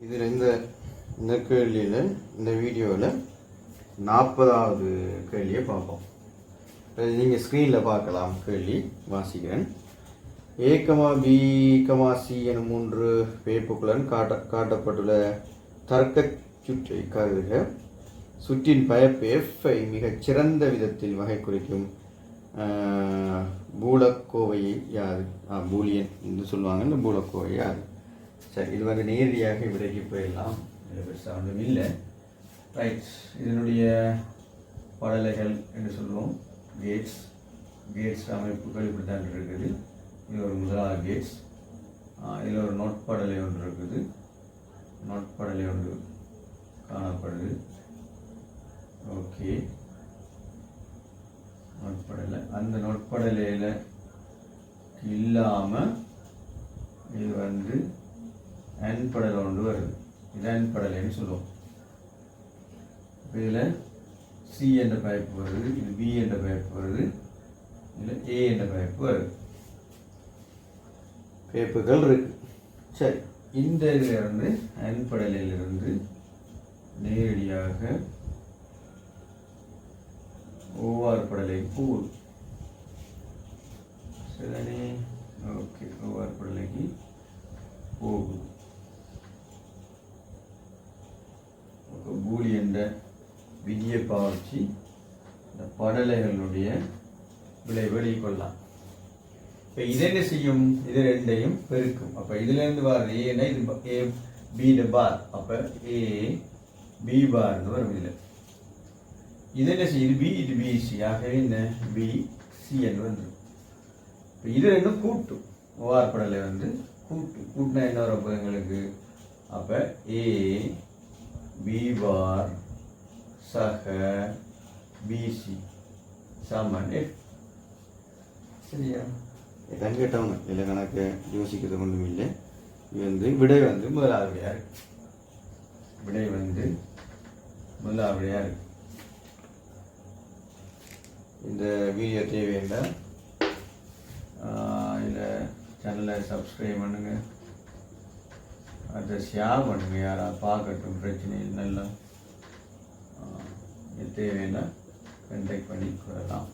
இதில் இந்த கேள்வியில் இந்த வீடியோவில் 40வது கேள்வியை பார்ப்போம். நீங்கள் ஸ்க்ரீனில் பார்க்கலாம். கேள்வி வாசிக்கிறேன். A, B, C எனும் 3 பேப்புகளுடன் காட்டப்பட்டுள்ள தர்க்க சுற்றை கருதுக. சுற்றின் பயப்பு F-ஐ மிகச் சிறந்த விதத்தில் வகை குறிக்கும் பூலக்கோவையை யாது? பூலியன் என்று சொல்லுவாங்க. இந்த பூலக்கோவை யாது? சரி, இது வந்து நேரடியாக விலகி போயிடலாம். பெருசாக ஒன்றும் இல்லை. ரைட், இதனுடைய படலைகள் என்று சொல்லுவோம். கேட்ஸ் அமைப்புகள் இப்படித்தான் இருக்குது. இது ஒரு முதலாவது கேட்ஸ். இதில் ஒரு நோட்படலை ஒன்று இருக்குது. நோட்படலை ஒன்று காணப்படுது. ஓகே, நோட்படலை. அந்த நோட்படலையில் இல்லாமல் இது வந்து அன்படலை ஒன்று வருது. இது அன்படலைன்னு சொல்லுவோம். இதில் சி என்ற பைப்பு வருது, இது பி என்ற பைப்பு வருது, இதில் ஏ என்ற பைப்பு வருது. பைப்புகள் இருக்கு. சரி, இந்த இதிலிருந்து அன்படலையிலிருந்து நேரடியாக ஓஆர் படலைக்கு போகுது. சரி, ஓகே, ஓஆர் படலைக்கு போகுது. பூலி என்ற விதியை பாவிச்சு இந்த படலைகளுடைய விளைவை கொள்ளலாம். இப்போ இது என்ன செய்யும்? இது ரெண்டையும் பெருக்கும். அப்போ இதுலேருந்து வர ஏன்னா இது ஏ பி பார். அப்போ ஏ பி பார்னு வரும். இதில் இது என்ன செய்யும்? இது பி, இது பிசி. ஆகவே என்ன பி சி என்று வந்துடும். இப்போ இது ரெண்டும் கூட்டும். ஓஆர் படலை வந்து கூட்டினா என்ன வரும் எங்களுக்கு? அப்போ ஏ பி பார் சக பிசி சமன் எஃப். சரியா? இதான் கேட்டவங்க. இல்லை கணக்கு யோசிக்கிறது ஒன்றும் இல்லை. இது வந்து விடை வந்து முதலாவடியாக இருக்கு. விடை வந்து முதலாவடியாக இருக்கு. இந்த வீடியோ தேவைன்னா இதில் சேனலை சப்ஸ்கிரைப் பண்ணுங்க, அதை ஷேர் பண்ணுங்க. யாராவது பார்க்கட்டும், பிரச்சனை இல்லை. நல்லா தேவைன்னா கண்டெக்ட் பண்ணி கொள்ளலாம்.